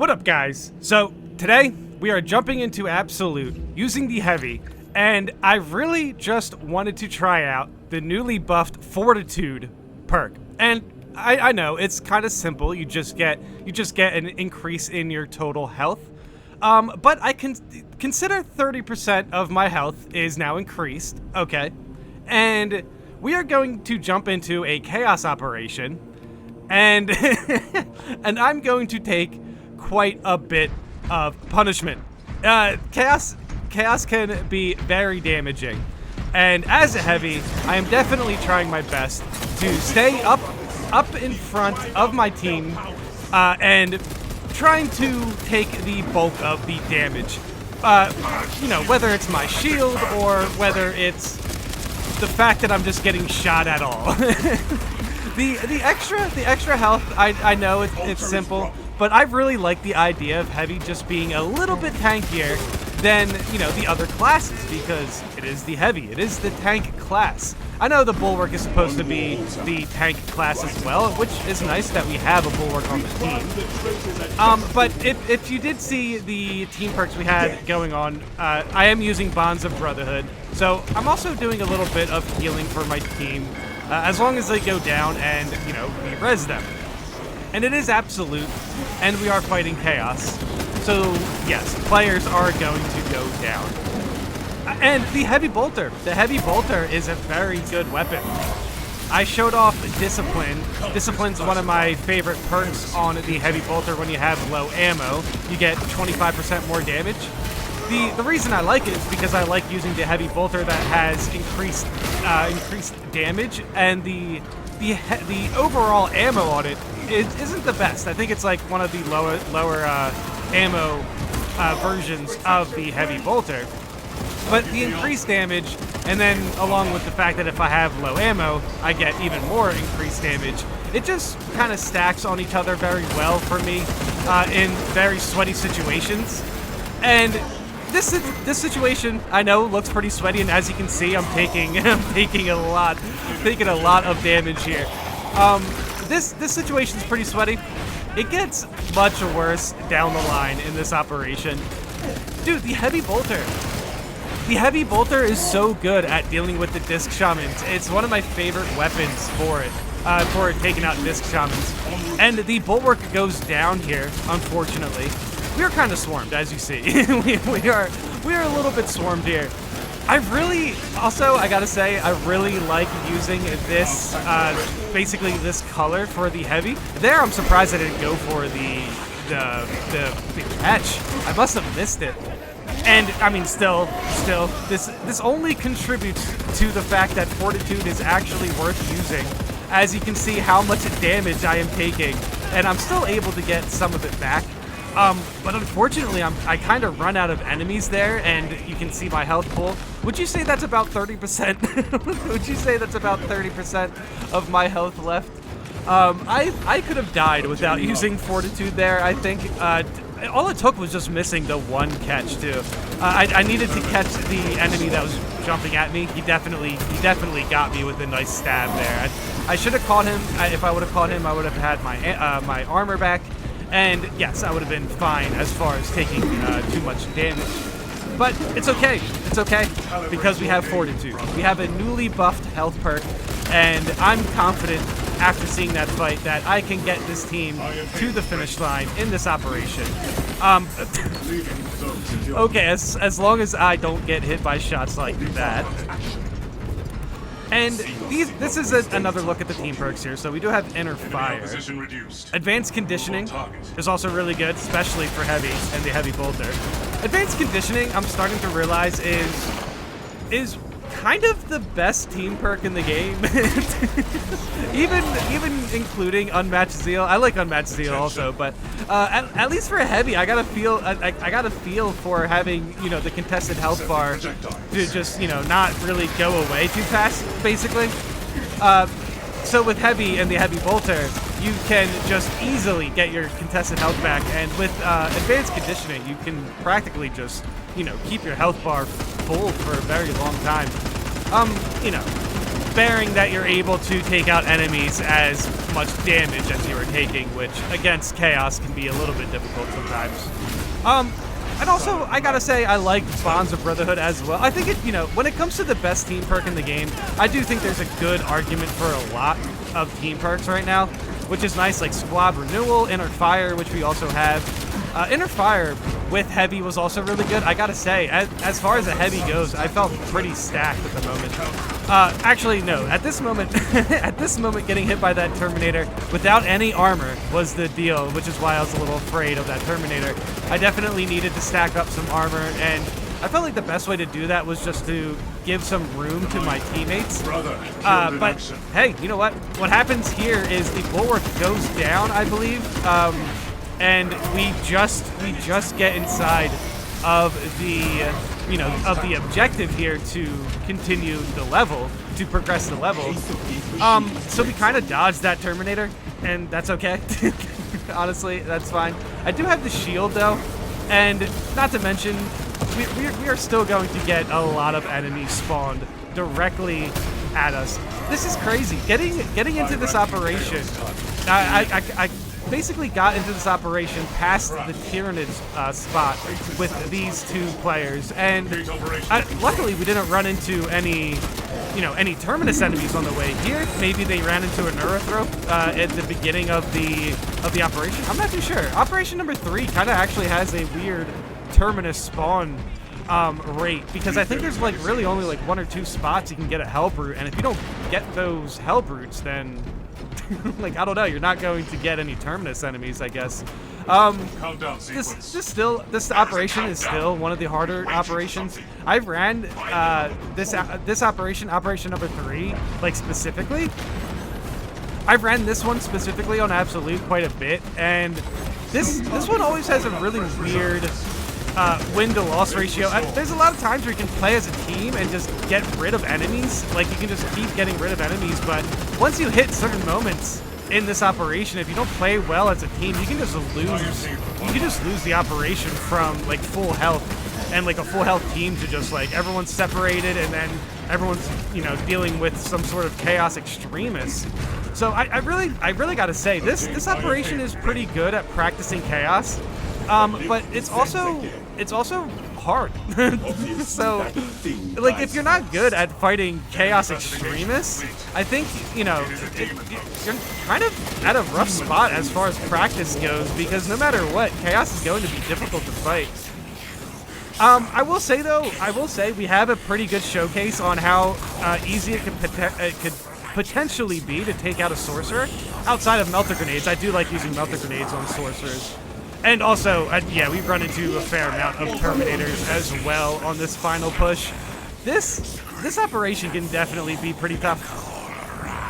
What up, guys? So today we are jumping into Absolute using the Heavy, and I really just wanted to try out the newly buffed Fortitude perk. And I know it's kind of simple. You just get an increase in your total health. But I can consider 30% of my health is now increased. Okay, and we are going to jump into a chaos operation, and and I'm going to take quite a bit of punishment. Chaos can be very damaging, and as a Heavy, I am definitely trying my best to stay up in front of my team, and trying to take the bulk of the damage. You know, whether it's my shield or whether it's the fact that I'm just getting shot at all. The extra health, I know it's simple, but I really like the idea of Heavy just being a little bit tankier than, you know, the other classes, because it is the Heavy, it is the tank class. I know the Bulwark is supposed to be the tank class as well, which is nice that we have a Bulwark on the team. But if you did see the team perks we had going on, I am using Bonds of Brotherhood, so I'm also doing a little bit of healing for my team, as long as they go down and, you know, we res them. And it is Absolute, and we are fighting Chaos, so yes, players are going to go down. And the Heavy Bolter. The Heavy Bolter is a very good weapon. I showed off Discipline. Discipline's one of my favorite perks on the Heavy Bolter. When you have low ammo, you get 25% more damage. The reason I like it is because I like using the Heavy Bolter that has increased damage, and the overall ammo on it isn't the best. I think it's like one of the lower ammo versions of the Heavy Bolter. But the increased damage, and then along with the fact that if I have low ammo, I get even more increased damage, it just kind of stacks on each other very well for me in very sweaty situations. And this situation, I know, looks pretty sweaty, and as you can see, I'm taking a lot of damage here. This situation is pretty sweaty. It gets much worse down the line in this operation. Dude, the Heavy Bolter. The Heavy Bolter is so good at dealing with the Disc Shamans. It's one of my favorite weapons for taking out Disc Shamans. And the Bulwark goes down here, unfortunately. We are kind of swarmed, as you see. we are a little bit swarmed here. I gotta say, I really like using this, basically this color for the Heavy. There, I'm surprised I didn't go for the catch. I must have missed it. And, I mean, still, this only contributes to the fact that Fortitude is actually worth using. As you can see how much damage I am taking, and I'm still able to get some of it back. But unfortunately, I kind of run out of enemies there, and you can see my health pool. Would you say that's about 30%? Would you say that's about 30% of my health left? I could have died without using Fortitude there, I think. All it took was just missing the one catch, too. I needed to catch the enemy that was jumping at me. He definitely got me with a nice stab there. I should have caught him. If I would have caught him, I would have had my armor back. And yes, I would have been fine as far as taking too much damage. But it's okay. It's okay, because we have Fortitude. We have a newly buffed health perk, and I'm confident after seeing that fight that I can get this team to the finish line in this operation. Okay, as long as I don't get hit by shots like that. And this is another look at the team perks here. So we do have Inner Fire. Advanced Conditioning is also really good, especially for Heavy and the Heavy Bolter. Advanced Conditioning, I'm starting to realize, is kind of the best team perk in the game. even including Unmatched Zeal. I like Unmatched Zeal also, but at least for a Heavy, I gotta feel for having, you know, the contested health bar to just, you know, not really go away too fast, basically. So with Heavy and the Heavy Bolter, you can just easily get your contested health back, and with Advanced Conditioning, you can practically just, you know, keep your health bar full for a very long time. You know, bearing that you're able to take out enemies as much damage as you are taking, which against Chaos can be a little bit difficult sometimes. And also, I gotta say, I like Bonds of Brotherhood as well. I think it, you know, when it comes to the best team perk in the game, I do think there's a good argument for a lot of team perks right now, which is nice, like Squad Renewal, Inner Fire, which we also have. Inner Fire with Heavy was also really good. I gotta say, as far as a Heavy goes, I felt pretty stacked at the moment. Actually, no. At this moment, getting hit by that Terminator without any armor was the deal, which is why I was a little afraid of that Terminator. I definitely needed to stack up some armor, and I felt like the best way to do that was just to give some room to my teammates. But hey, you know what? What happens here is the bulwark goes down, I believe, and we just get inside of the objective here to continue the level, to progress the level. So we kind of dodged that Terminator, and that's okay. Honestly, that's fine. I do have the shield though, and not to mention, we are still going to get a lot of enemies spawned directly at us. This is crazy. Getting into this operation, I basically got into this operation past the Tyrannid spot with these two players, and luckily we didn't run into any Terminus enemies on the way here. Maybe they ran into an Neurothrop at the beginning of the operation. I'm not too sure. Operation number 3 kind of actually has a weird Terminus spawn rate, because I think there's like really only like 1 or 2 spots you can get a Hellbrute, and if you don't get those Hellbrutes, then like, I don't know, you're not going to get any Terminus enemies, I guess. This operation is still one of the harder operations. I ran this operation number 3, like specifically. I've ran this one specifically on Absolute quite a bit, and this one always has a really weird win-to-loss ratio. There's a lot of times where you can play as a team and just get rid of enemies. Like, you can just keep getting rid of enemies, but once you hit certain moments in this operation, if you don't play well as a team, you can just lose the operation from like full health, and like a full health team to just like everyone's separated, and then everyone's, you know, dealing with some sort of chaos extremist. So I really gotta say, this operation is pretty good at practicing chaos. But it's also hard. So, like, if you're not good at fighting chaos extremists, I think, you know, you're kind of at a rough spot as far as practice goes, because no matter what, chaos is going to be difficult to fight. I will say we have a pretty good showcase on how easy it could potentially be to take out a sorcerer. Outside of melter grenades, I do like using melter grenades on sorcerers. And also, yeah, we've run into a fair amount of Terminators as well on this final push. This operation can definitely be pretty tough.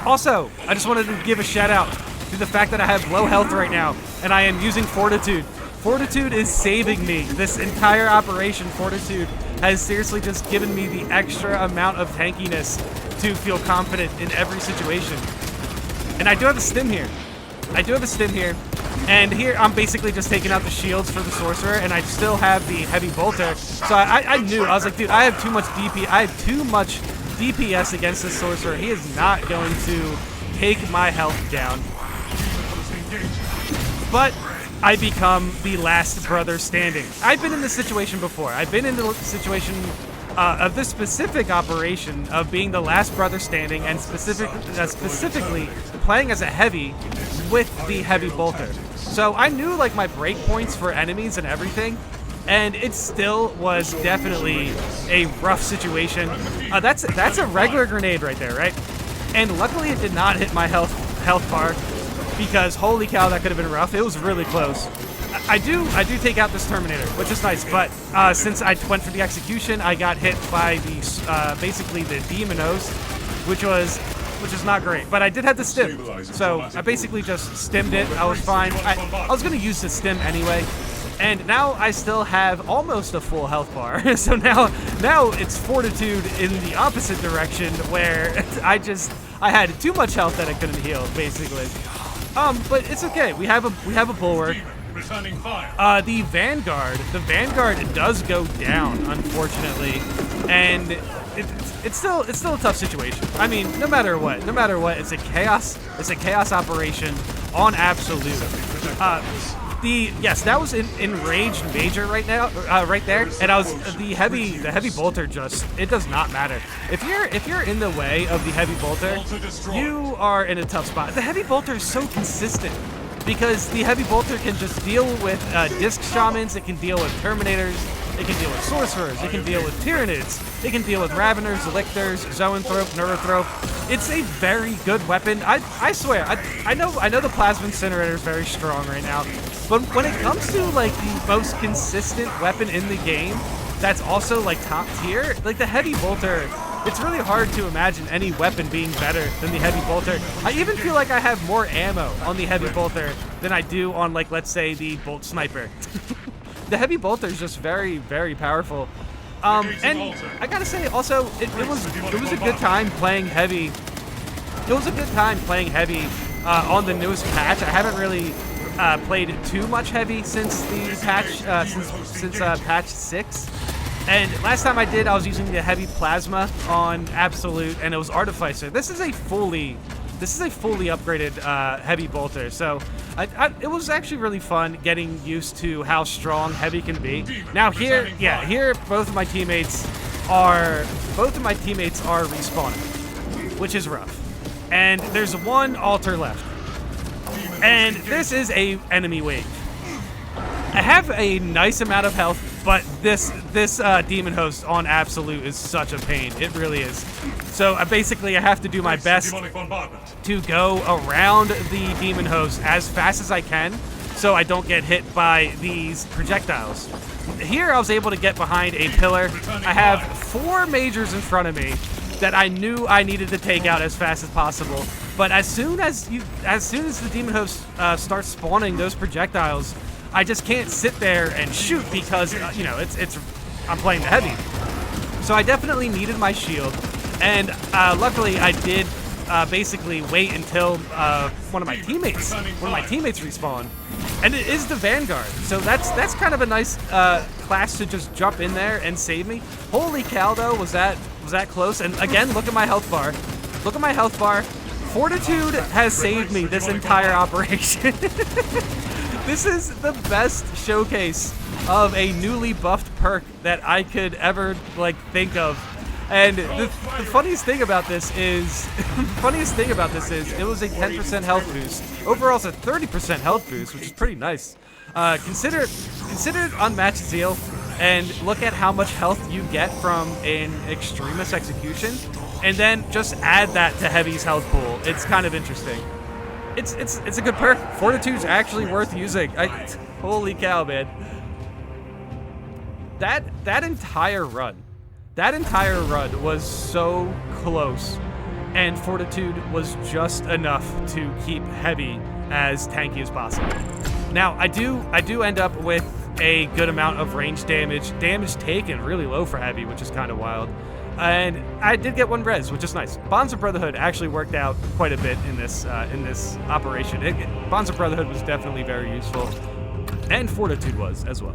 Also, I just wanted to give a shout out to the fact that I have low health right now, and I am using Fortitude. Fortitude is saving me. This entire operation, Fortitude, has seriously just given me the extra amount of tankiness to feel confident in every situation. And I do have a stim here. And here I'm basically just taking out the shields for the sorcerer, and I still have the heavy bolter. So I knew, I was like, dude, I have too much DPS against this sorcerer. He is not going to take my health down. But I become the last brother standing. I've been in this situation before. I've been in the situation of this specific operation of being the last brother standing, and specifically playing as a heavy with the heavy bolter. So I knew like my break points for enemies and everything, and it still was definitely a rough situation. That's a regular grenade right there, right? And luckily it did not hit my health bar, because holy cow, that could have been rough. It was really close. I do take out this Terminator, which is nice, but since I went for the execution, I got hit by the basically the Demonos, which is not great. But I did have the stim, so I basically just stimmed it. I was fine. I was gonna use the stim anyway, and now I still have almost a full health bar. So now it's Fortitude in the opposite direction, where I had too much health that I couldn't heal, basically. But it's okay. We have a bulwark. The Vanguard does go down, unfortunately, and it's still a tough situation. I mean, no matter what, it's a chaos operation on absolute. Yes, that was in enraged major right now, right there, and I was the heavy bolter. Just it does not matter if you're in the way of the heavy bolter, you are in a tough spot. The heavy bolter is so consistent because the heavy bolter can just deal with disc shamans, it can deal with terminators, it can deal with sorcerers, it can deal with tyranids, it can deal with raveners, lictors, zoanthrope, neurothrope. It's a very good weapon. I swear, I know the plasma incinerator is very strong right now, but when it comes to like the most consistent weapon in the game, that's also like top tier, like the heavy bolter. It's really hard to imagine any weapon being better than the heavy bolter. I even feel like I have more ammo on the heavy bolter than I do on, like, let's say the bolt sniper. The heavy bolter is just very, very powerful. And I gotta say, also, it was a good time playing heavy. It was a good time playing heavy on the newest patch. I haven't really played too much heavy since the patch, since patch 6. And last time I did, I was using the heavy plasma on absolute, and it was artificer. This is a fully upgraded heavy bolter. So it was actually really fun getting used to how strong heavy can be. Now here, yeah, here both of my teammates are respawning, which is rough. And there's one altar left, and this is a enemy wave. I have a nice amount of health, but this demon host on absolute is such a pain. It really is. So basically I have to do my best to go around the demon host as fast as I can so I don't get hit by these projectiles. Here I was able to get behind a pillar. I have 4 majors in front of me that I knew I needed to take out as fast as possible. But as soon as the demon host starts spawning those projectiles, I just can't sit there and shoot because, you know, I'm playing the heavy. So I definitely needed my shield, and luckily I did basically wait until one of my teammates respawned, and it is the Vanguard. So that's kind of a nice class to just jump in there and save me. Holy cow, though, was that close? And again, look at my health bar. Look at my health bar. Fortitude has saved me this entire operation. This is the best showcase of a newly buffed perk that I could ever like think of. And the funniest thing about this is, it was a 10% health boost. Overall, it's a 30% health boost, which is pretty nice. Consider unmatched zeal, and look at how much health you get from an extremist execution, and then just add that to heavy's health pool. It's kind of interesting. It's a good perk. Fortitude's actually worth using. Holy cow, man. That entire run was so close, and Fortitude was just enough to keep heavy as tanky as possible. Now I do end up with a good amount of range damage. Damage taken really low for heavy, which is kind of wild. And I did get 1 res, which is nice. Bonds of Brotherhood actually worked out quite a bit in this operation. Bonds of Brotherhood was definitely very useful, and Fortitude was as well.